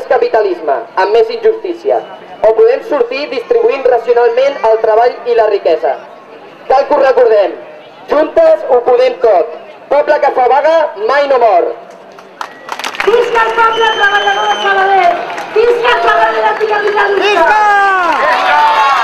més capitalisme, amb més injustícia, o podem sortir distribuint racionalment el treball i la riquesa. Cal que ho recordem, juntes ho podem tot. Poble que fa vaga mai no mor. Visca el poble treballador de Sabadell! Visca el poble de l'anticapitalisme! Visca!